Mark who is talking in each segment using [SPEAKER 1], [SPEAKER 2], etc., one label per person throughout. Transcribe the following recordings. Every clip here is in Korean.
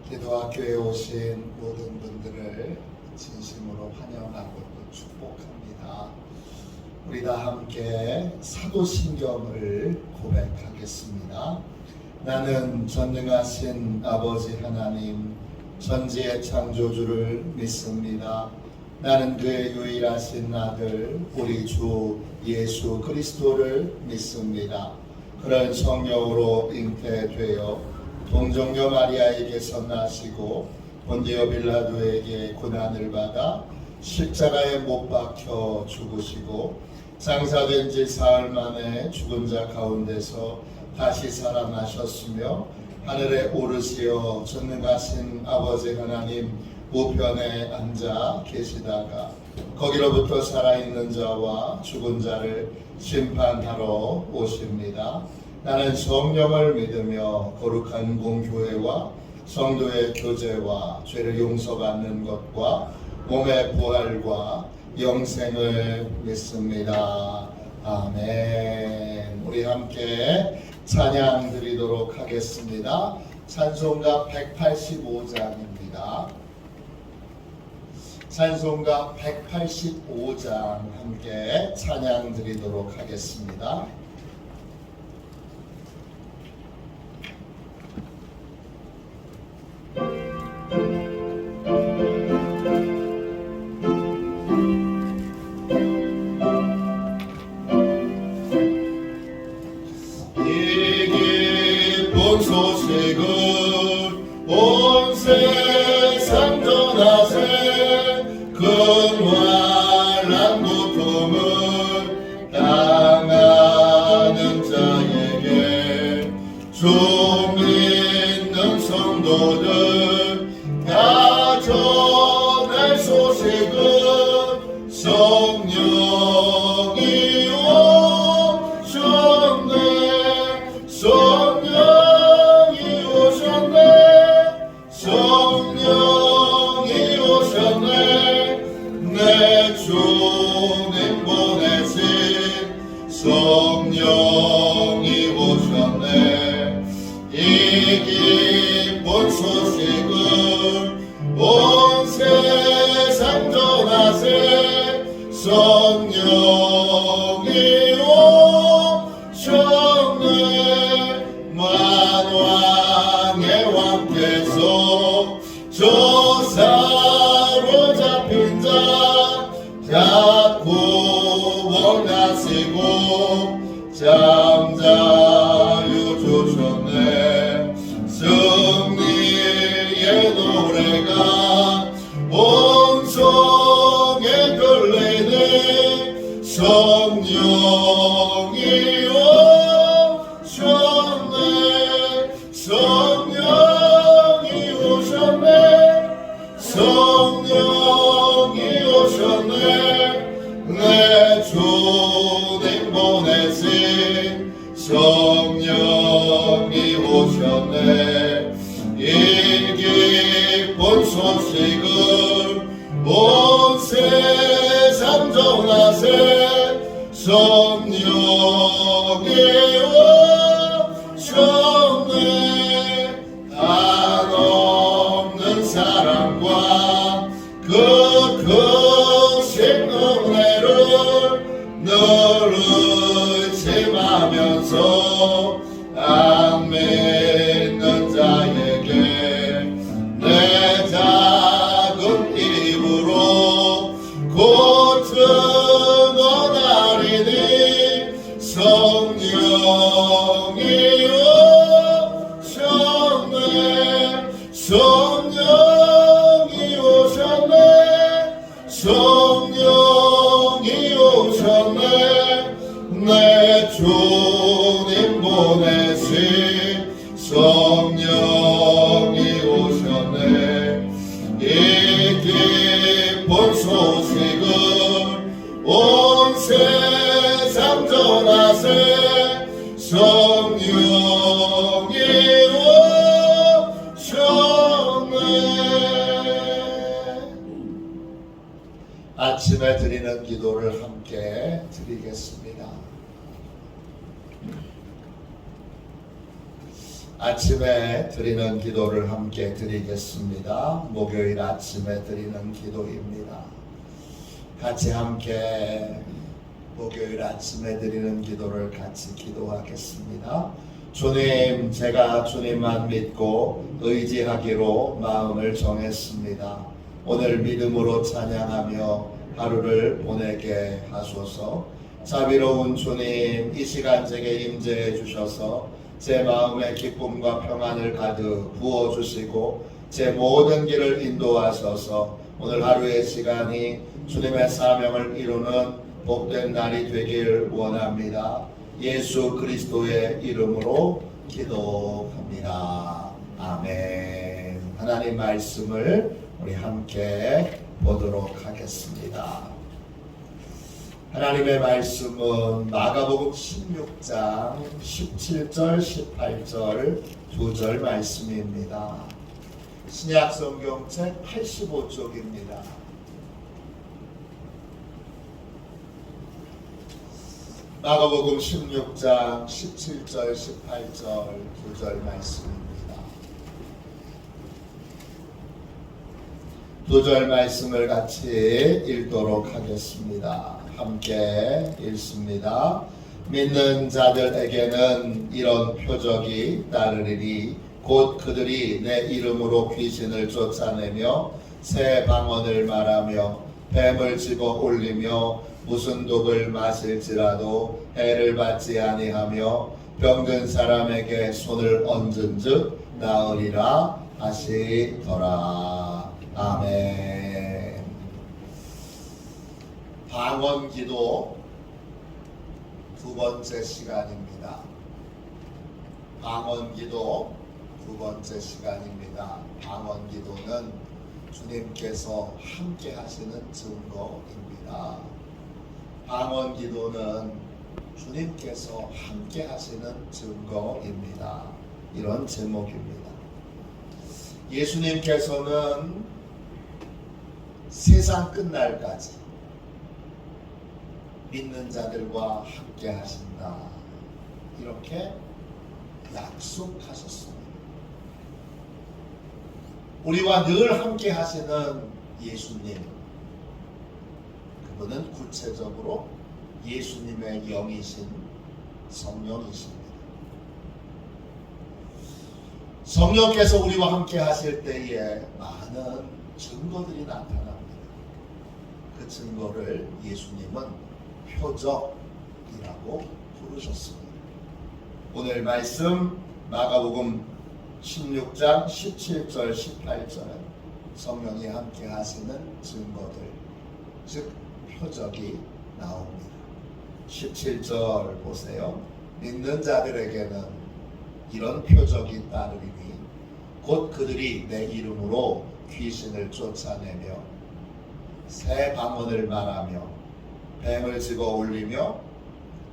[SPEAKER 1] 기도학교에 오신 모든 분들을 진심으로 환영하고 또 축복합니다. 우리 다 함께 사도신경을 고백하겠습니다. 나는 전능하신 아버지 하나님 전지의 창조주를 믿습니다. 나는 그의 유일하신 아들 우리 주 예수 그리스도를 믿습니다. 그런 성령으로 잉태되어 동정녀 마리아에게서 나시고 본디오 빌라도에게 고난을 받아 십자가에 못 박혀 죽으시고 장사된 지 사흘 만에 죽은 자 가운데서 다시 살아나셨으며 하늘에 오르시어 전능하신 아버지 하나님 우편에 앉아 계시다가 거기로부터 살아있는 자와 죽은 자를 심판하러 오십니다. 나는 성령을 믿으며 거룩한 공교회와 성도의 교제와 죄를 용서받는 것과 몸의 부활과 영생을 믿습니다. 아멘. 우리 함께 찬양 드리도록 하겠습니다. 찬송가 185장입니다. 찬송가 185장 함께 찬양 드리도록 하겠습니다.
[SPEAKER 2] 소식을 온 세상 전하세 근활한 고통을 당하는 자에게 주 믿는 성도들 다 전할 소식은 성령이 오셨네. 성령이 오셨네. 내 주님 보내신 성령이 오셨네. 이 기쁜 소식을 온 세상 전하세 성령이 오셨네. 만왕의 왕께서 저 사로잡힌 자 다 구원하시고 잠자유 주셨네. 승리의 노래가 온 성에 들리네. 성령이 오셨네. 성령이 오셨네. 성령이 오셨네. 내 주님 보내신 성령이 오셨네. 이 기쁜 소식을 온 세상 전하세 성령이 오셨네. 한없는 사랑과 그 크신 은혜를 늘 의심하면서 안 믿는 자에게 내 작은 입으로 곧 증언하리니 성령이 오셨네. 성령이 오셨네. 성령이 오셨네. 내 주님 보내신 성령이 오셨네. 이 기쁜 소식을 온 세상 전하세 성령이 오셨네.
[SPEAKER 1] 아침에 드리는 기도를 함께 드리겠습니다. 아침에 드리는 기도를 함께 드리겠습니다. 목요일 아침에 드리는 기도입니다. 같이 함께 목요일 아침에 드리는 기도를 같이 기도하겠습니다. 주님, 제가 주님만 믿고 의지하기로 마음을 정했습니다. 오늘 믿음으로 찬양하며 하루를 보내게 하소서. 자비로운 주님, 이 시간 제게 임재해 주셔서 제 마음의 기쁨과 평안을 가득 부어주시고 제 모든 길을 인도하셔서 오늘 하루의 시간이 주님의 사명을 이루는 복된 날이 되길 원합니다. 예수 그리스도의 이름으로 기도합니다. 아멘. 하나님 말씀을 우리 함께 보도록 하겠습니다. 하나님의 말씀은 마가복음 16장 17절 18절 2절 말씀입니다. 신약 성경책 85쪽입니다. 마가복음 16장 17절 18절 2절 말씀입니다. 2절 말씀을 같이 읽도록 하겠습니다. 함께 읽습니다. 믿는 자들에게는 이런 표적이 따르리니 곧 그들이 내 이름으로 귀신을 쫓아내며 새 방언을 말하며 뱀을 집어 올리며 무슨 독을 마실지라도 해를 받지 아니하며 병든 사람에게 손을 얹은즉 나으리라 하시더라. 아멘. 방언 기도 두 번째 시간입니다. 방언 기도 두 번째 시간입니다. 방언 기도는 주님께서 함께 하시는 증거입니다. 방언 기도는 주님께서 함께 하시는 증거입니다. 이런 제목입니다. 예수님께서는 세상 끝날까지 믿는 자들과 함께 하신다. 이렇게 약속하셨습니다. 우리와 늘 함께 하시는 예수님, 그분은 구체적으로 예수님의 영이신 성령이십니다. 성령께서 우리와 함께 하실 때에 많은 증거들이 나타납니다. 그 증거를 예수님은 표적이라고 부르셨습니다. 오늘 말씀 마가복음 16장 17절 18절 성령이 함께 하시는 증거들, 즉 표적이 나옵니다. 17절 보세요. 믿는 자들에게는 이런 표적이 따르리니 곧 그들이 내 이름으로 귀신을 쫓아내며 새 방언을 말하며 뱀을 집어 올리며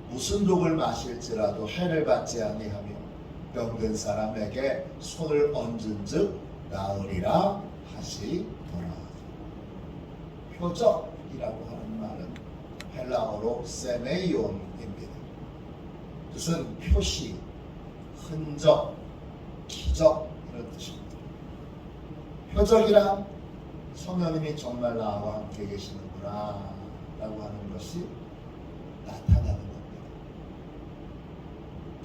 [SPEAKER 1] 무슨 독을 마실지라도 해를 받지 아니하며 병든 사람에게 손을 얹은즉 나으리라 하시더라. 표적이라고 하는 말은 헬라어로 세메이온입니다. 뜻은 표시, 흔적, 기적 이런 뜻입니다. 표적이란 성령님이 정말 나와 함께 계시는구나 라고 하는 것이 나타나는 겁니다.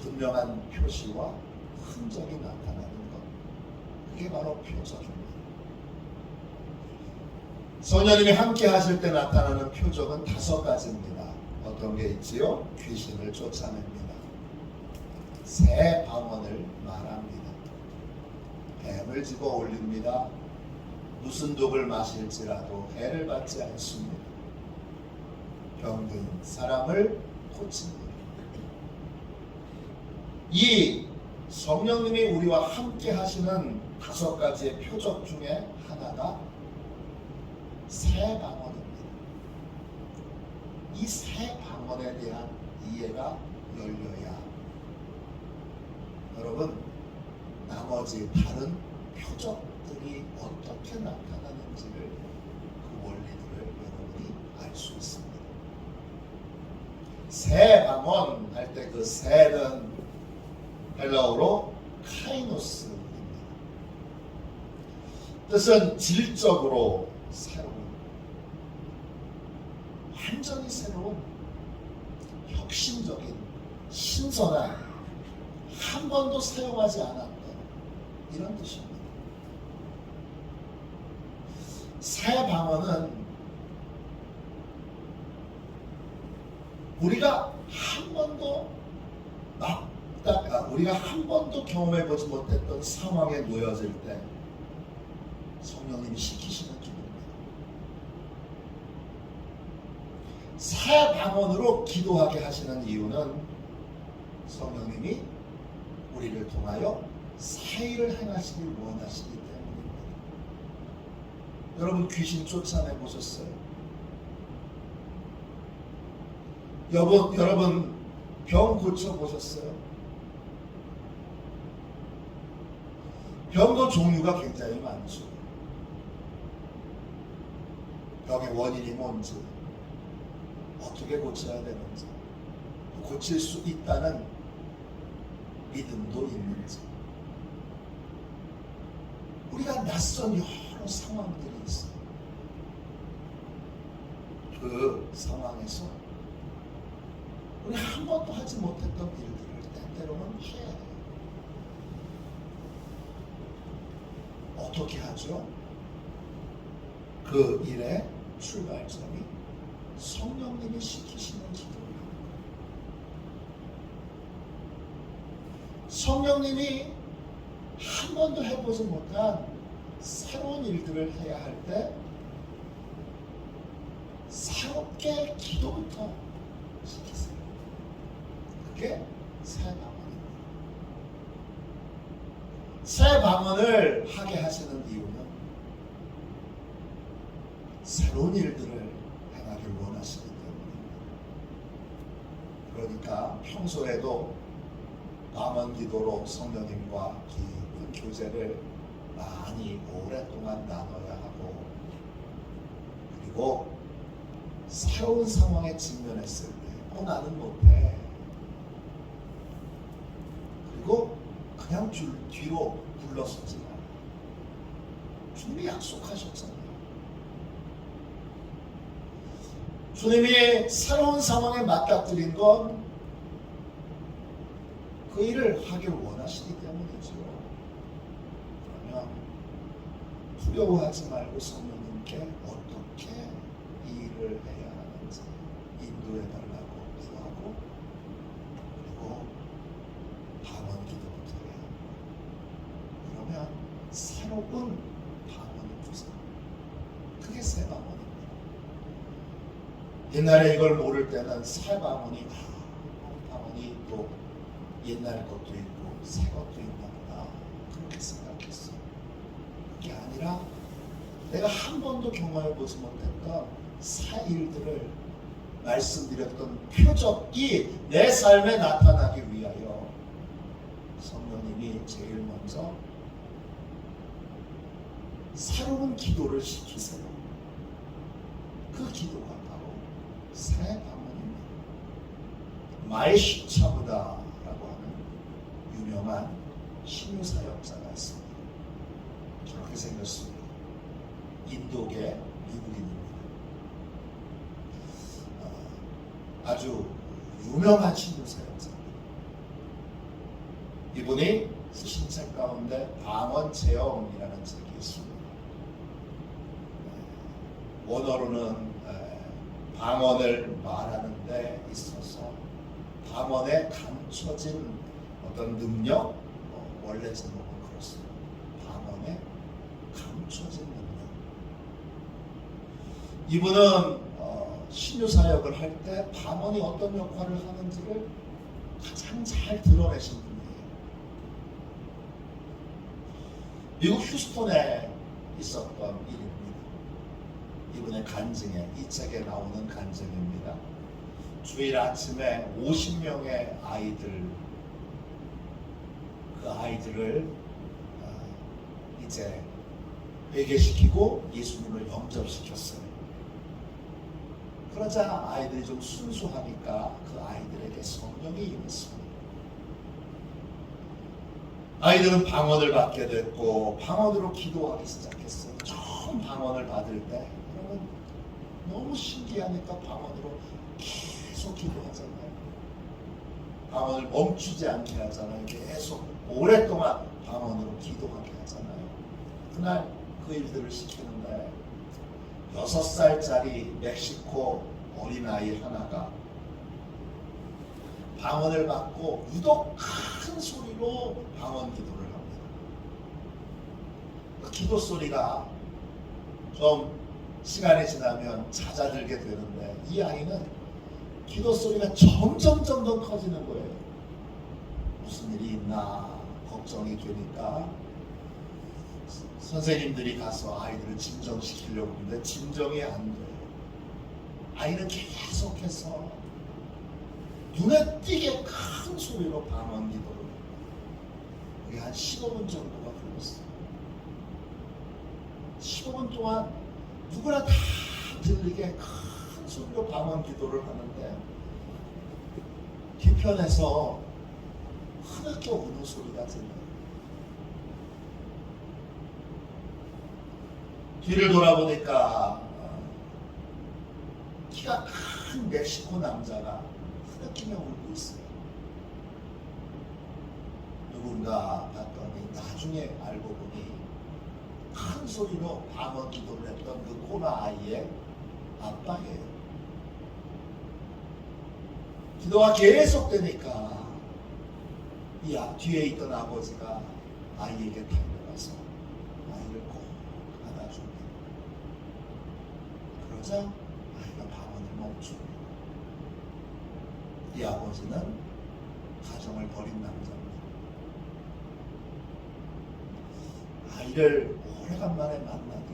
[SPEAKER 1] 분명한 표시와 흔적이 나타나는 것, 그게 바로 표적입니다. 성령님이 함께 하실 때 나타나는 표적은 5가지입니다. 어떤 게 있지요? 귀신을 쫓아냅니다. 새 방언을 말합니다. 뱀을 집어 올립니다. 무슨 독을 마실지라도 해를 받지 않습니다. 병든 사람을 고칩니다. 이 성령님이 우리와 함께 하시는 5가지의 표적 중에 하나가 새 방언입니다. 이 새 방언에 대한 이해가 열려야 여러분 나머지 다른 표적들이 어떻게 나타나는지를 그 원리들을 여러분이 알 수 있습니다. 새 방언 할 때 그 새는 헬라어로 카이노스입니다. 뜻은 질적으로 새로운, 완전히 새로운, 혁신적인, 신선한, 한 번도 사용하지 않았던 이런 뜻입니다. 새 방언은 우리가 한 번도 경험해보지 못했던 상황에 놓여질 때 성령님이 시키시는 기도입니다. 새 방언으로 기도하게 하시는 이유는 성령님이 우리를 통하여 새 일을 행하시길 원하시기 때문입니다. 여러분 귀신 쫓아내 보셨어요? 여러분 병 고쳐 보셨어요? 병도 종류가 굉장히 많죠. 병의 원인이 뭔지, 어떻게 고쳐야 되는지, 고칠 수 있다는 믿음도 있는지. 우리가 낯선 여러 상황들이 있어요. 그 상황에서 우리 한 번도 하지 못했던 일들을 때때로는 해야 해요. 어떻게 하죠? 그 일의 출발점이 성령님이 시키시는 기도예요. 성령님이 한 번도 해보지 못한 새로운 일들을 해야 할 때 새롭게 기도부터 시키세요. 그게 새 방언입니다. 새 방언을 하게 하시는 이유는 새로운 일들을 행하길 원하시기 때문입니다. 그러니까 평소에도 방언 기도로 성령님과 깊은 교제를 많이 오랫동안 나눠야 하고, 그리고 새로운 상황에 직면했을 때 나는 못해, 그리고 그냥 뒤로 물러서지 마. 주님이 약속하셨잖아요. 주님이 새로운 상황에 맞닥뜨린 건 그 일을 하길 원하시기 때문이죠. 그러면 두려워하지 말고 성령님께 어떻게 이 일을 해야 하는지 인도해 달라고 구하고, 그리고 방언 기도부터 해요. 그러면 새로운 방언을 주세요. 그게 새 방언입니다. 옛날에 이걸 모를 때는 새 방언이 방언이 또 옛날 것도 있고 새 것도 있나 보다 그렇게 생각했어요. 그게 아니라 내가 한 번도 경험해보지 못했던 새 일들을 말씀드렸던 표적이 내 삶에 나타나기 위하여 성령님이 제일 먼저 새로운 기도를 시키세요. 그 기도가 바로 새 방언입니다. 마에시차보다 유명한 신유사역자가 있습니다. 저렇게 생겼습니다. 인도계 미국인입니다. 아주 유명한 신유사역자입니다. 이분이 쓰신 책 가운데 방언 체험이라는 책이 있습니다. 원어로는 방언을 말하는 데 있어서 방언에 감춰진 어떤 능력, 원래 제목은 그렇습니다. 방언에 감춰진 능력. 이분은 신유사역을 할 때 방언이 어떤 역할을 하는지를 가장 잘 드러내신 분이에요. 미국 휴스턴에 있었던 일입니다. 이분의 간증에, 이 책에 나오는 간증입니다. 주일 아침에 50명의 그 아이들을 이제 회개시키고 예수님을 영접시켰어요. 그러자 아이들이 좀 순수하니까 그 아이들에게 성령이 임했습니다. 아이들은 방언을 받게 됐고 방언으로 기도하기 시작했어요. 처음 방언을 받을 때 여러분 너무 신기하니까 방언으로 계속 기도하잖아요. 방언을 멈추지 않게 하잖아요. 계속 오랫동안 방언으로 기도하게 하잖아요. 그날 그 일들을 시키는데 6살짜리 멕시코 어린아이 하나가 방언을 받고 유독 큰 소리로 방언 기도를 합니다. 그 기도 소리가 좀 시간이 지나면 잦아들게 되는데 이 아이는 기도 소리가 점점 커지는 거예요. 무슨 일이 있나 걱정이 되니까 선생님들이 가서 아이들을 진정시키려고 하는데 진정이 안 돼요. 아이는 계속해서 눈에 띄게 큰 소리로 방언 기도를 해요. 그게 한 15분 정도가 걸렸어요. 15분 동안 누구나 다 들리게 큰 소리로 방언 기도를 하는데 뒤편에서 흐느껴 우는 소리가 들려요. 뒤를 돌아보니까 키가 큰 멕시코 남자가 흐느끼며 울고 있어요. 누군가 봤더니 나중에 알고 보니 큰 소리로 방언 기도를 했던 그 꼬마 아이의 아빠예요. 기도가 계속되니까 이 뒤에 있던 아버지가 아이에게 달려가서 아이를 꼭 안아줍니다. 그러자 아이가 방언을 멈춥니다. 이 아버지는 가정을 버린 남자입니다. 아이를 오래간만에 만나기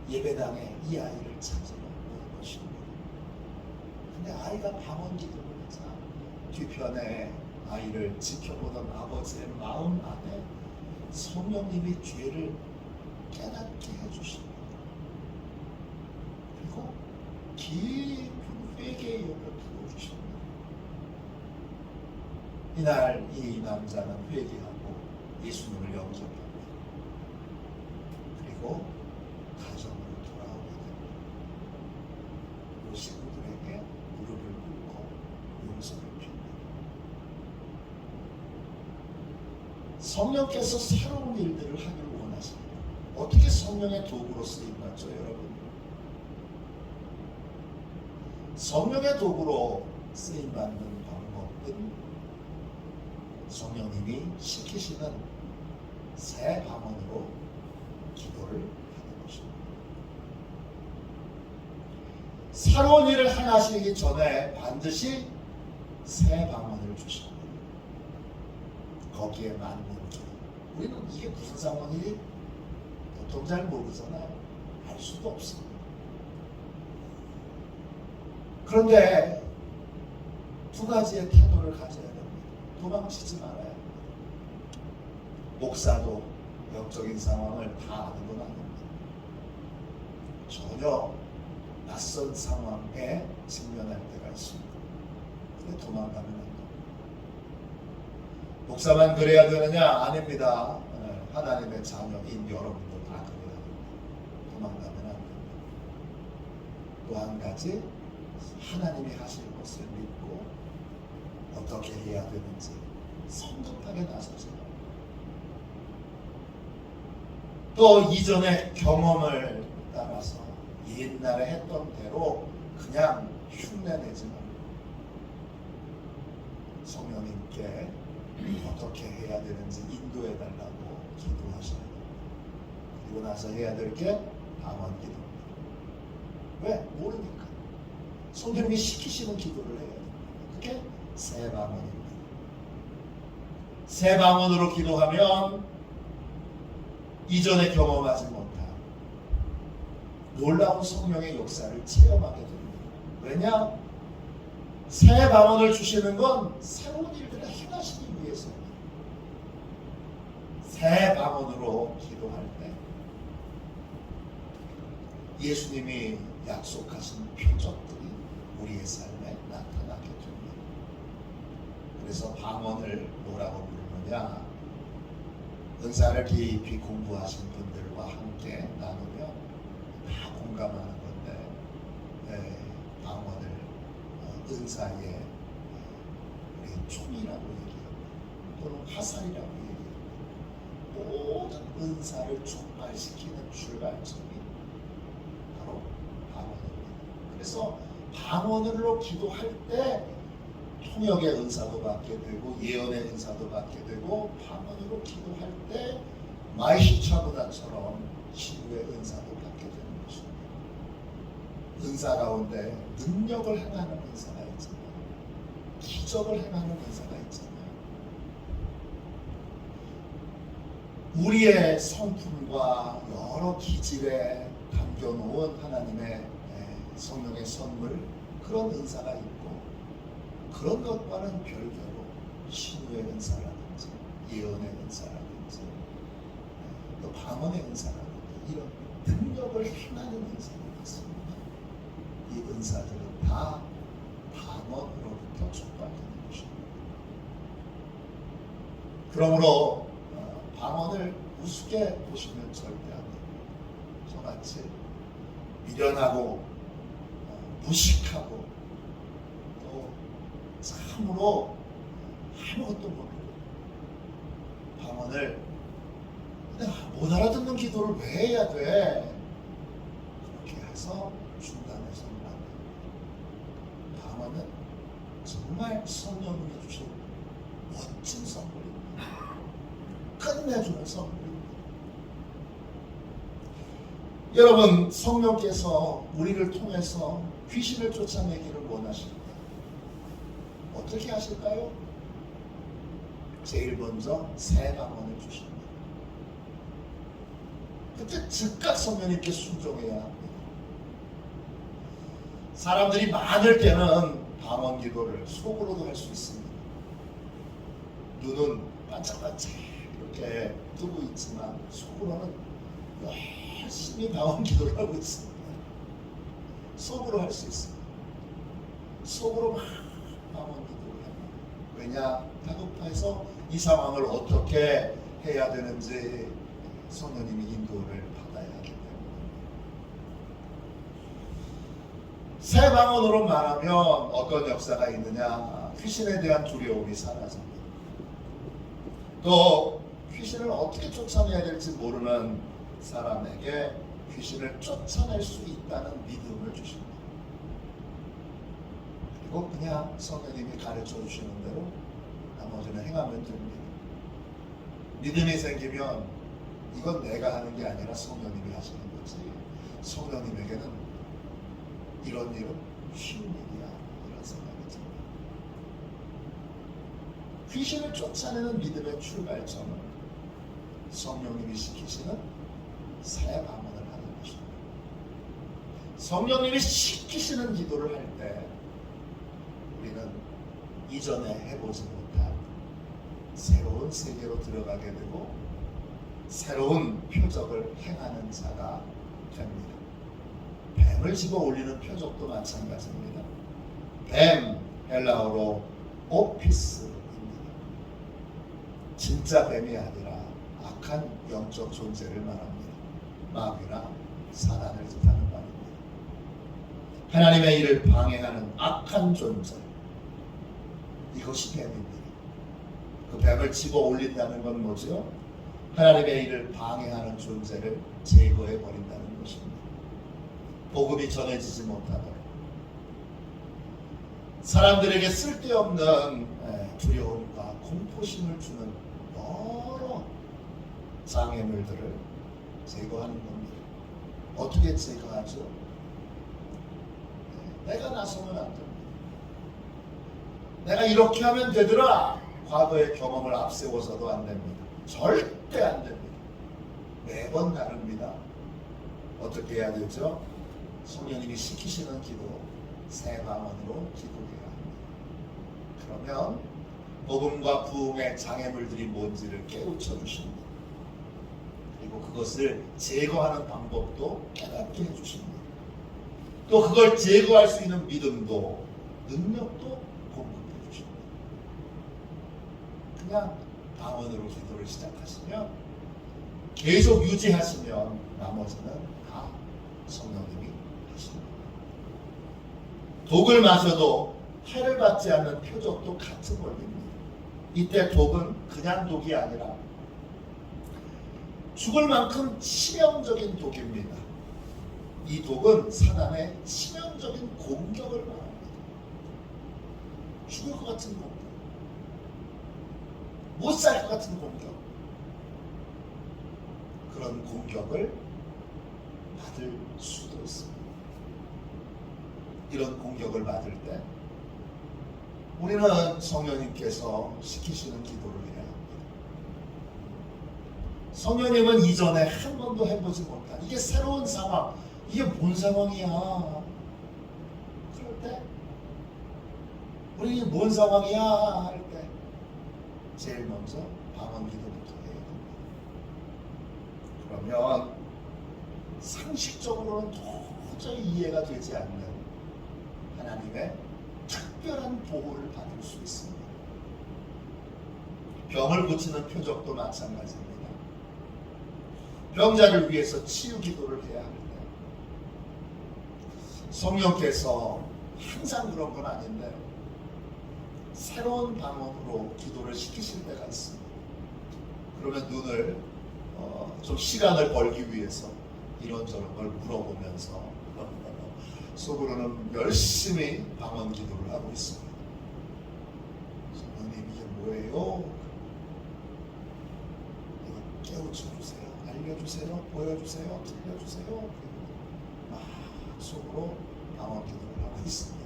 [SPEAKER 1] 위해 예배당에 이 아이를 찾으러 온 것입니다. 근데 아이가 방언 기도를 하자 뒤편에 아이를 지켜보던 아버지의 마음 안에 성령님이 죄를 깨닫게 해주십니다. 그리고 깊은 회개의 영을 부어주십니다. 이날 이 남자는 회개하고 예수님을 영접합니다. 그리고 가정으로 돌아오게 됩니다. 그리고 식구들에게 무릎을 꿇고 용서를 빕니다. 성령께서 새로운 일들을 하기를 원하십니다. 어떻게 성령의 도구로 쓰임받죠, 여러분? 성령의 도구로 쓰임받는 방법은 성령님이 시키시는 새 방언으로 기도를 하는 것입니다. 새로운 일을 하시기 전에 반드시 새 방언을 주십니다. 거기에 맞는 기도. 우리는 이게 무슨 상황인지 보통 잘 모르잖아요. 알 수도 없습니다. 그런데 두 가지의 태도를 가져야 됩니다. 도망치지 말아야 합니다. 목사도 영적인 상황을 다 아는 건 아닙니다. 전혀 낯선 상황에 직면할 때가 있습니다. 근데 도망가면 안 됩니다. 목사만 그래야 되느냐? 아닙니다. 하나님의 자녀인 여러분도 다 그래야 됩니다. 도망가면 안 됩니다. 또 한 가지, 하나님이 하실 것을 믿고 어떻게 해야 되는지 성급하게 나서세요. 또 이전의 경험을 따라서 옛날에 했던 대로 그냥 흉내내지 말고 성령님께 어떻게 해야 되는지 인도해 달라고 기도하셔야 됩니다. 그리고 나서 해야 될 게 방언 기도입니다. 왜? 모르니까. 성령님이 시키시는 기도를 해야 됩니다. 그게 새 방언입니다. 새 방언으로 기도하면 이전에 경험하지 못한 놀라운 성령의 역사를 체험하게 됩니다. 왜냐? 새 방언을 주시는 건 새로운 일들을 행하시기 위해서입니다. 새 방언으로 기도할 때 예수님이 약속하신 표적들이 우리의 삶에 나타나게 됩니다. 그래서 방언을 뭐라고 부르느냐? 은사를 깊이 공부하신 분들과 함께 나누면 다 공감하는 건데, 방언을 은사의 우리 총이라고 얘기하고 또는 화살이라고 얘기하고 모든 은사를 촉발시키는 출발점이 바로 방언입니다. 그래서 방언으로 기도할 때 통역의 은사도 받게 되고 예언의 은사도 받게 되고, 방언으로 기도할 때 마이시차보다처럼 치유의 은사도 받게 되는 것입니다. 은사 가운데 능력을 행하는 은사가 있잖아요. 기적을 행하는 은사가 있잖아요. 우리의 성품과 여러 기질에 담겨놓은 하나님의 성령의 선물, 그런 은사가 있고, 그런 것과는 별개로 신유의 은사라든지 예언의 은사라든지 또 방언의 은사라든지 이런 능력을 행하는 은사가 있습니다. 이 은사들은 다 방언으로부터 촉발되는 것입니다. 그러므로 방언을 우습게 보시면 절대 안 됩니다. 저같이 미련하고 무식하고 또 참으로 아무것도 모르고 방언을 못 알아듣는 기도를 왜 해야 돼? 그렇게 해서 중단해서는 안 됩니다. 방언은 정말 성령님이 주신 멋진 선물입니다. 끝내주는 선물입니다. 여러분, 성령께서 우리를 통해서 귀신을 쫓아내기를 원하십니다. 어떻게 하실까요? 제일 먼저 새 방언을 주십니다. 그때 즉각 성령님께 순종해야 합니다. 사람들이 많을 때는 방언 기도를 속으로도 할 수 있습니다. 눈은 반짝반짝 이렇게 뜨고 있지만 속으로는 열심히 방언 기도를 하고 있습니다. 속으로 할 수 있습니다. 속으로 막 방언 기도를 합니다. 왜냐? 다급해서 이 상황을 어떻게 해야 되는지 성령님이 인도를 받아야 하기 때문에. 새 방언으로 말하면 어떤 역사가 있느냐? 귀신에 대한 두려움이 사라집니다. 또 귀신을 어떻게 쫓아내야 될지 모르는 사람에게 귀신을 쫓아낼 수 있다는 믿음을 주십니다. 그리고 그냥 성령님이 가르쳐 주시는 대로 나머지는 행하면 됩니다. 믿음이 생기면 이건 내가 하는 게 아니라 성령님이 하시는 거지, 성령님에게는 이런 일은 쉬운 일이야, 이런 생각이 듭니다. 귀신을 쫓아내는 믿음의 출발점은 성령님이 시키시는 새 방언을 하는 것입니다. 성령님이 시키시는 기도를 할 때 우리는 이전에 해보지 못한 새로운 세계로 들어가게 되고 새로운 표적을 행하는 자가 됩니다. 뱀을 집어 올리는 표적도 마찬가지입니다. 뱀, 헬라어로 오피스입니다. 진짜 뱀이 아니라 악한 영적 존재를 말합니다. 마귀나 사단을 뜻하는 말입니다. 하나님의 일을 방해하는 악한 존재, 이것이 뱀입니다. 그 뱀을 집어 올린다는 건 뭐죠? 하나님의 일을 방해하는 존재를 제거해 버린다는 것입니다. 복음이 전해지지 못하도록 사람들에게 쓸데없는 두려움과 공포심을 주는 여러 장애물들을 제거하는 겁니다. 어떻게 제거하죠? 내가 나서면 안 됩니다. 내가 이렇게 하면 되더라, 과거의 경험을 앞세워서도 안 됩니다. 절대 안 됩니다. 매번 다릅니다. 어떻게 해야 되죠? 성령님이 시키시는 기도, 새 방언으로 기도해야 합니다. 그러면 복음과 부흥의 장애물들이 뭔지를 깨우쳐 주십니다. 그리고 그것을 제거하는 방법도 깨닫게 해주십니다. 또 그걸 제거할 수 있는 믿음도, 능력도 공급해 주십니다. 그냥 방언으로 기도를 시작하시면 계속 유지하시면 나머지는 다 성령님이 하십니다. 독을 마셔도 해를 받지 않는 표적도 같은 원리입니다. 이때 독은 그냥 독이 아니라 죽을 만큼 치명적인 독입니다. 이 독은 사단의 치명적인 공격을 말합니다. 죽을 것 같은 공격, 못 살 것 같은 공격, 그런 공격을 받을 수도 있습니다. 이런 공격을 받을 때 우리는 성령님께서 시키시는 기도를 해야 합니다. 성령님은 이전에 한 번도 해보지 못한 이게 새로운 상황, 이게 뭔 상황이야? 그럴 때 우리 뭔 상황이야? 할 때 제일 먼저 방언 기도부터 해야 됩니다. 그러면 상식적으로는 도저히 이해가 되지 않는 하나님의 특별한 보호를 받을 수 있습니다. 병을 고치는 표적도 마찬가지입니다. 병자를 위해서 치유 기도를 해야 할 때 성령께서 항상 그런 건 아닌데 새로운 방언으로 기도를 시키실 때가 있습니다. 그러면 눈을 좀 시간을 벌기 위해서 이런저런 걸 물어보면서 속으로는 열심히 방언 기도를 하고 있습니다. 성령님 이게 뭐예요? 이거 깨우쳐 주세요. 알려주세요. 보여주세요. 들려주세요. 막 속으로 방언 기도를 하고 있습니다.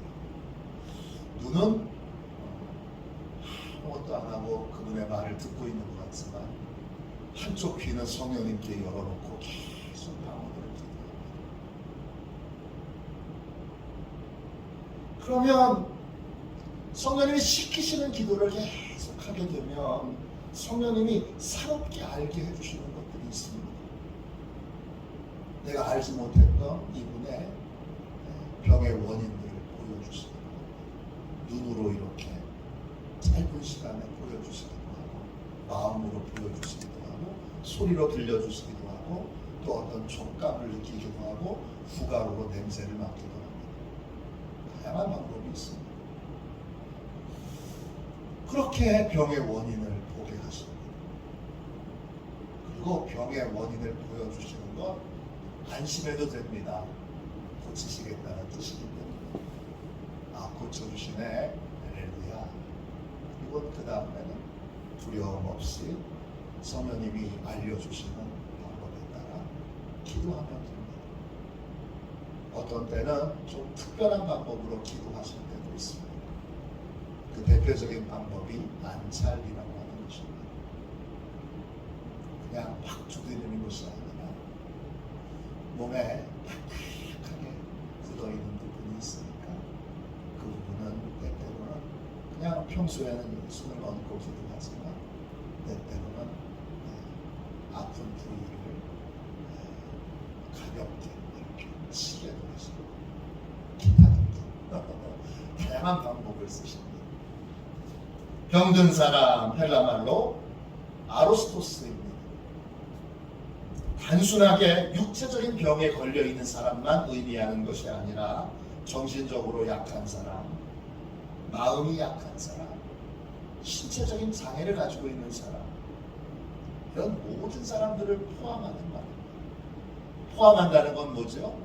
[SPEAKER 1] 눈은 아무것도 안 하고 그분의 말을 듣고 있는 것 같지만 한쪽 귀는 성령님께 열어놓고 계속 방언을 기도합니다. 그러면 성령님이 시키시는 기도를 계속 하게 되면 성령님이 새롭게 알게 해주시는 것들이 있습니다. 내가 알지 못했던 이분의 병의 원인들을 보여주시기도 하고 눈으로 이렇게 짧은 시간에 보여주시기도 하고 마음으로 보여주시기도 하고 소리로 들려주시기도 하고 또 어떤 촉감을 느끼기도 하고 후각으로 냄새를 맡기도 합니다. 다양한 방법이 있습니다. 그렇게 병의 원인을 보게 하십니다. 그리고 병의 원인을 보여주시는 건 안심해도 됩니다. 고치시겠다는 뜻이기 때문에 고쳐주시네, 할렐루야. 그리고 그 다음에는 두려움 없이 성령님이 알려주시는 방법에 따라 기도하면 됩니다. 어떤 때는 좀 특별한 방법으로 기도하실 때도 있습니다. 그 대표적인 방법이 안찰이라고 하는 것입니다. 그냥 팍 두드리는 것이 아니라 몸에 딱딱하게 굳어있는 부분이 있으니까 그 부분은 때때로는 그냥 평소에는 손을 얹고 기도하지만 때때로는 아픈 부위를 가볍게 이렇게 치게도 하시고 기타 등등 다양한 방법을 쓰십니다. 병든 사람 헬라말로 아로스토스입니다. 단순하게 육체적인 병에 걸려있는 사람만 의미하는 것이 아니라 정신적으로 약한 사람, 마음이 약한 사람, 신체적인 장애를 가지고 있는 사람, 이런 모든 사람들을 포함하는 말입니다. 포함한다는 건 뭐죠?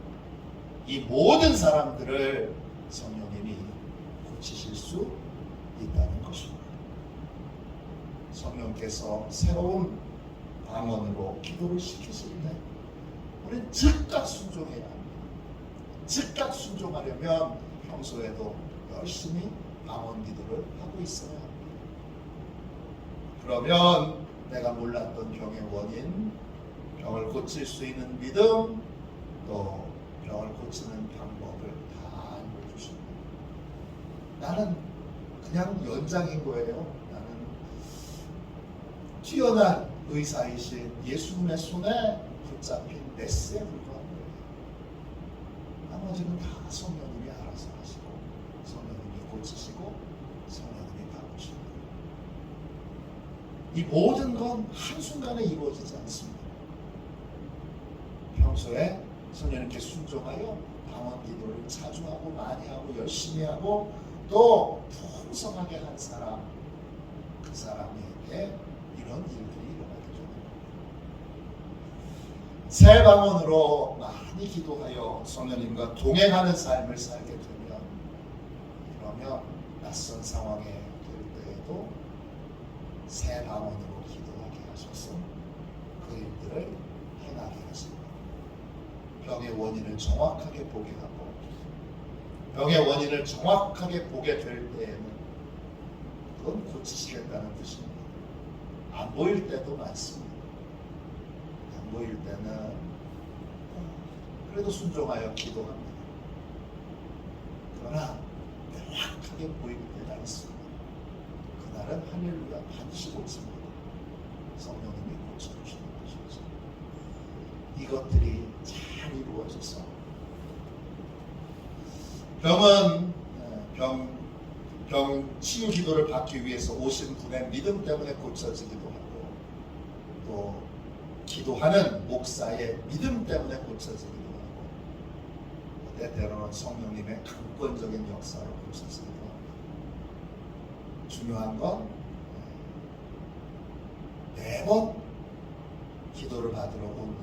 [SPEAKER 1] 이 모든 사람들을 성령님이 고치실 수 있다는 것입니다. 성령께서 새로운 방언으로 기도를 시키실 때 우리는 즉각 순종해야 합니다. 즉각 순종하려면 평소에도 열심히 방언 기도를 하고 있어야 합니다. 그러면 내가 몰랐던 병의 원인, 병을 고칠 수 있는 믿음, 또 병을 고치는 방법을 다 알려주십니다. 나는 그냥 연장인 거예요. 나는 뛰어난 의사이신 예수님의 손에 붙잡힌 메스에 불과한 거예요. 나머지는 다 성령님이 알아서 하시고 성령님이 고치시고 성령님이 바꾸시고 이 모든 건 한순간에 이루어지지 않습니다. 평소에 성령님께 순종하여 방언 기도를 자주 하고 많이 하고 열심히 하고 또 풍성하게 한 사람, 그 사람에게 이런 일들이 일어나게 되는 거예요. 새 방언으로 많이 기도하여 성령님과 동행하는 삶을 살게 되면, 그러면 낯선 상황에 될 때에도 새 방언으로 기도하게 하셔서 그 일들을 행하게 하십니다. 병의 원인을 정확하게 보게 하고, 병의 원인을 정확하게 보게 될 때에는 그건 고치시겠다는 뜻입니다. 안 보일 때도 많습니다. 안 보일 때는 그래도 순종하여 기도합니다. 그러나 명확하게 보일 때가 있습니다. 그날은 할렐루야 반드시 고칩니다. 성령님이 고쳐주시는 것이죠. 이것들이 잘 이루어져서 병 치유 기도를 받기 위해서 오신 분의 믿음 때문에 고쳐지기도 하고, 또 기도하는 목사의 믿음 때문에 고쳐지기도 하고, 때때로는 성령님의 강권적인 역사로 고쳐지기도 합니다. 중요한 건 매번 기도를 받으러 오는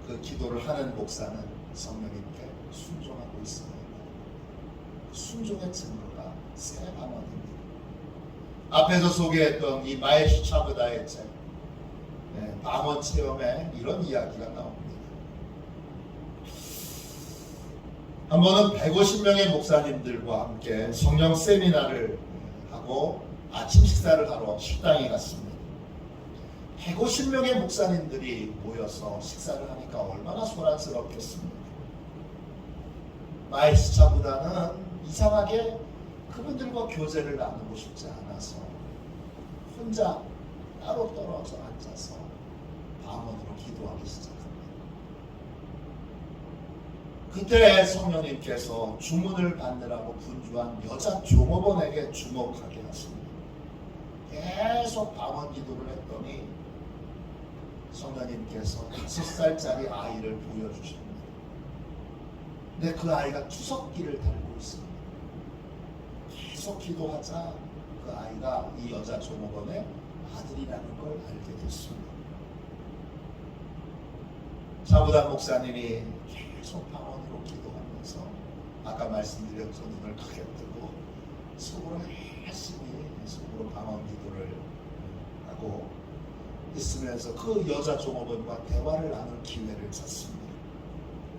[SPEAKER 1] 그 기도를 하는 목사는 성령님께 순종하고 있어야 합니다. 순종의 증거가 새 방언입니다. 앞에서 소개했던 이 마에시 차브다의 책, 방언 체험에 이런 이야기가 나옵니다. 한 번은 150명의 목사님들과 함께 성령 세미나를 하고 아침 식사를 하러 식당에 갔습니다. 150명의 목사님들이 모여서 식사를 하니까 얼마나 소란스럽겠습니까? 마에시차보다는 이상하게 그분들과 교제를 나누고 싶지 않아서 혼자 따로 떨어져 앉아서 방언으로 기도하기 시작합니다. 그때 성령님께서 주문을 받느라고 분주한 여자 종업원에게 주목하게 하십니다. 계속 방언 기도를 했더니 성령님께서 5살짜리 아이를 보여주십니다. 근데 그 아이가 투석기를 달고 있습니다. 계속 기도하자 그 아이가 이 여자 종업원의 아들이라는 걸 알게 됐습니다. 차부담 목사님이 계속 방언으로 기도하면서 아까 말씀드렸죠. 눈을 크게 뜨고 속으로 열심히 속으로 방언 기도를 하고 있으면서 그 여자 종업원과 대화를 나눌 기회를 찾습니다.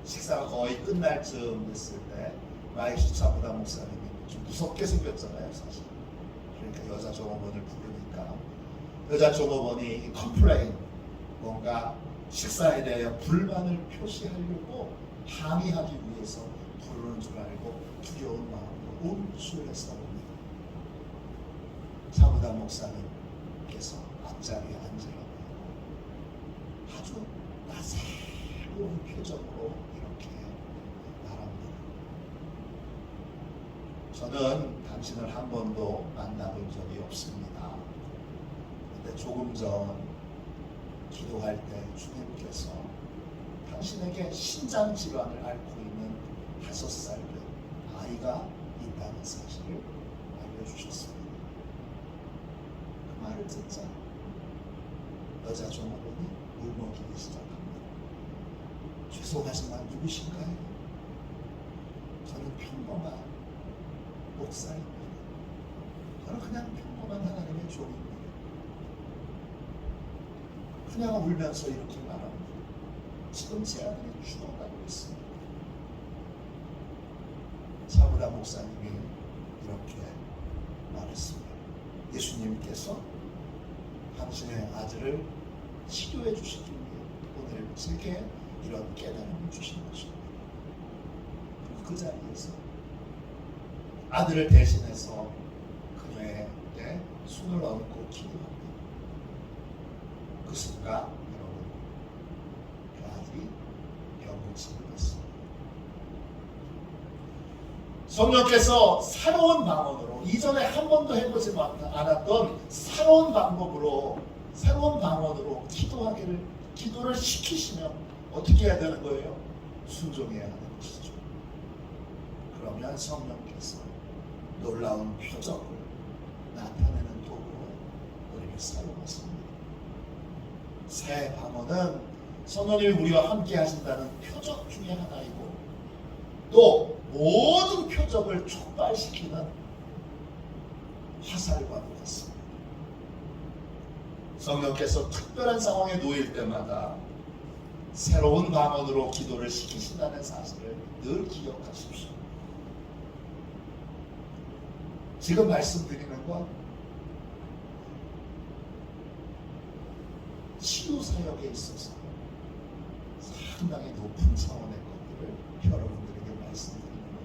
[SPEAKER 1] 식사가 거의 끝날 즈음 됐을 때 마이시 차부담 목사님이 좀 무섭게 생겼잖아요, 사실. 그러니까 여자 종업원을 부르니까 여자 종업원이 컴플레인, 뭔가 식사에 대해 불만을 표시하려고 항의하기 위해서 부르는 줄 알고 두려운 마음으로 움츠려서 옵니다. 차부담 목사님께서 앞자리에 앉으라고 아주 나사로운 표정으로 이렇게 말합니다. 저는 당신을 한 번도 만나본 적이 없습니다. 근데 조금 전 기도할 때 주님께서 당신에게 신장 질환을 앓고 있는 5살 된 아이가 있다는 사실을 알려주셨습니다. 그 말을 듣자 여자 종업원이 울먹이기 시작합니다. 죄송하지만 누구신가요? 저는 평범한 목사입니다. 저는 그냥 평범한 하나님의 종입니다. 그냥 울면서 이렇게 말합니다. 지금 제 아들이 죽어가고 있습니다. 차부담 목사님이 이렇게 말했습니다. 예수님께서 당신의 아들을 치료해 주시기 위해 오늘 제게 이런 깨달음을 주신 것입니다. 그리고 그 자리에서 아들을 대신해서 그녀의 손을 얹고 기도합니다. 그 순간 여러분, 그 아들이 병고침을 받습니다. 성령께서 새로운 방언으로 이전에 한 번도 해보지 않았던 새로운 방법으로, 새로운 방언으로 기도를 시키시면 어떻게 해야 되는 거예요? 순종해야 하는 것이죠. 그러면 성령께서 놀라운 표적을 나타내는 도구로 우리를 사용하십니다. 새 방언은 성령님이 우리와 함께 하신다는 표적 중에 하나이고, 또 모든 표적을 촉발시키는 화살과도 같습니다. 성령께서 특별한 상황에 놓일 때마다 새로운 방언으로 기도를 시키신다는 사실을 늘 기억하십시오. 지금 말씀드리는 건 치유 사역에 있어서 상당히 높은 차원의 것들을 여러분들에게 말씀드리는 겁니다.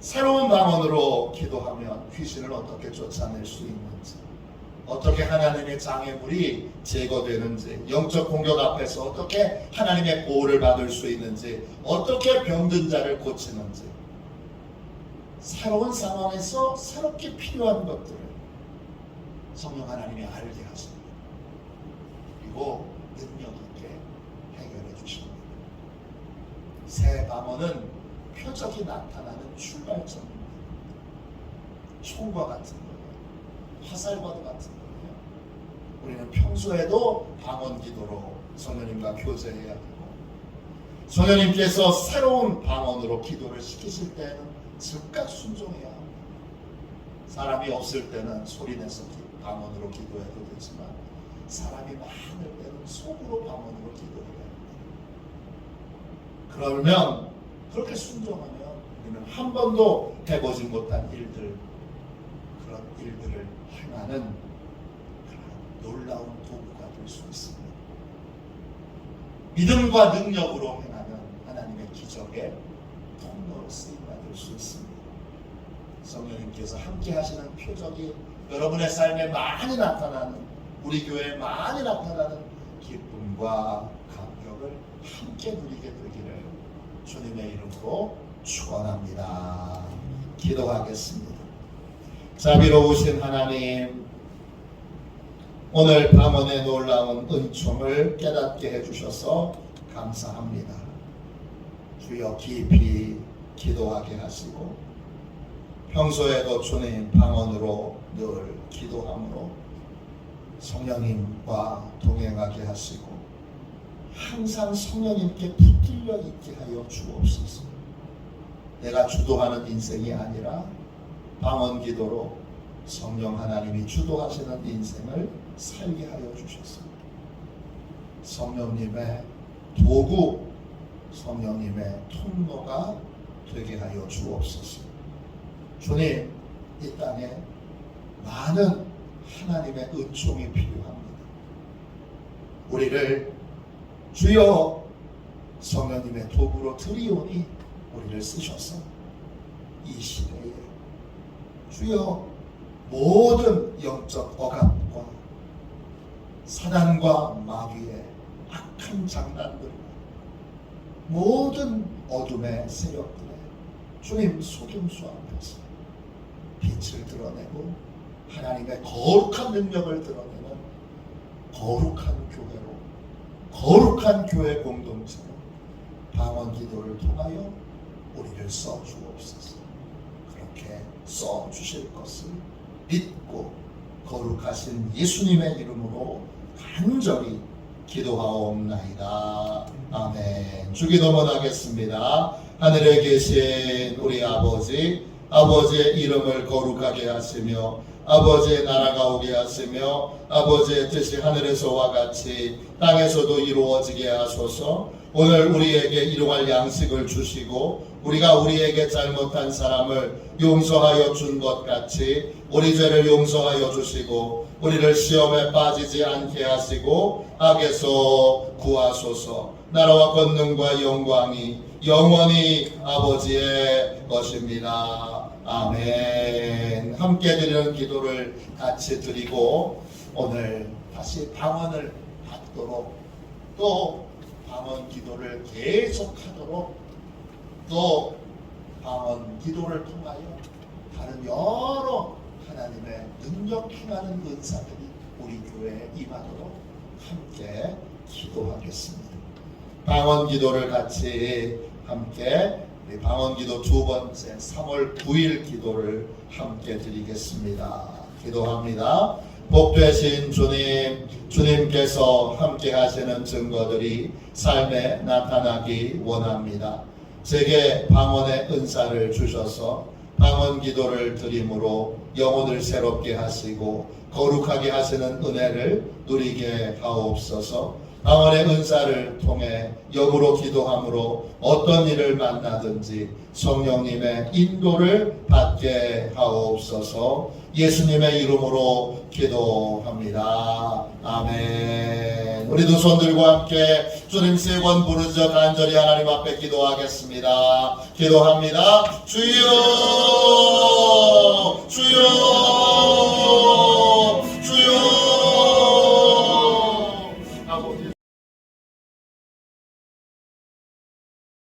[SPEAKER 1] 새로운 방언으로 기도하면 귀신을 어떻게 쫓아낼 수 있는지, 어떻게 하나님의 장애물이 제거되는지, 영적 공격 앞에서 어떻게 하나님의 보호를 받을 수 있는지, 어떻게 병든 자를 고치는지, 새로운 상황에서 새롭게 필요한 것들을 성령 하나님이 알게 하십니다. 그리고 능력 있게 해결해 주십니다. 새 방언은 표적이 나타나는 출발점입니다. 총과 같은 거예요. 화살과도 같은 거예요. 우리는 평소에도 방언 기도로 성령님과 교제해야 되고, 성령님께서 새로운 방언으로 기도를 시키실 때는 즉각 순종해야 합니다. 사람이 없을 때는 소리내서 방언으로 기도해도 되지만, 사람이 많을 때는 속으로 방언으로 기도해야 합니다. 그러면 그렇게 순종하면 우리는 한 번도 해보지 못한 일들, 그런 일들을 행하는 그런 놀라운 도구가 될 수 있습니다. 믿음과 능력으로 행하는 하나님의 기적의 통로로 쓰임받을 수 있습니다. 성령님께서 함께 하시는 표적이 여러분의 삶에 많이 나타나는, 우리 교회에 많이 나타나는 기쁨과 감격을 함께 누리게 되기를 주님의 이름으로 축원합니다. 기도하겠습니다. 자비로우신 하나님, 오늘 방언의 놀라운 은총을 깨닫게 해주셔서 감사합니다. 주여 깊이 기도하게 하시고, 평소에도 주님 방언으로 늘 기도함으로 성령님과 동행하게 하시고, 항상 성령님께 붙들려 있게 하여 주옵소서. 내가 주도하는 인생이 아니라 방언 기도로 성령 하나님이 주도하시는 인생을 살게 하여 주셔서 성령님의 도구, 성령님의 통로가 되게 하여 주옵소서. 주님, 이 땅에 많은 하나님의 은총이 필요합니다. 우리를 주여 성령님의 도구로 드리오니 우리를 쓰셔서 이 시대에 주여 모든 영적 억압과 사단과 마귀의 악한 장난들과 모든 어둠의 세력들의 주님 속임수 앞에서 빛을 드러내고 하나님의 거룩한 능력을 드러내는 거룩한 교회로, 거룩한 교회 공동체로 방언 기도를 통하여 우리를 써주옵소서. 그렇게 써주실 것을 믿고 거룩하신 예수님의 이름으로 간절히 기도하옵나이다. 아멘. 주기도 원하겠습니다. 하늘에 계신 우리 아버지, 아버지의 이름을 거룩하게 하시며 아버지의 나라가 오게 하시며 아버지의 뜻이 하늘에서와 같이 땅에서도 이루어지게 하소서. 오늘 우리에게 일용할 양식을 주시고 우리가 우리에게 잘못한 사람을 용서하여 준 것 같이 우리 죄를 용서하여 주시고 우리를 시험에 빠지지 않게 하시고 악에서 구하소서. 나라와 권능과 영광이 영원히 아버지의 것입니다. 아멘. 함께 드리는 기도를 같이 드리고 오늘 다시 방언을 받도록, 또 방언 기도를 계속하도록, 또 방언 기도를 통하여 다른 여러 하나님의 능력 행하는 은사들이 우리 교회에 임하도록 함께 기도하겠습니다. 방언 기도를 같이 함께 우리 방언 기도 두 번째 3월 9일 기도를 함께 드리겠습니다. 기도합니다. 복되신 주님, 주님께서 함께 하시는 증거들이 삶에 나타나기 원합니다. 제게 방언의 은사를 주셔서 방언 기도를 드림으로 영혼을 새롭게 하시고 거룩하게 하시는 은혜를 누리게 하옵소서. 방언의 은사를 통해 역으로 기도함으로 어떤 일을 만나든지 성령님의 인도를 받게 하옵소서. 예수님의 이름으로 기도합니다. 아멘. 우리 두 손 들고 함께 주님 세 번 부르짖어 간절히 하나님 앞에 기도하겠습니다. 기도합니다. 주여, 주여.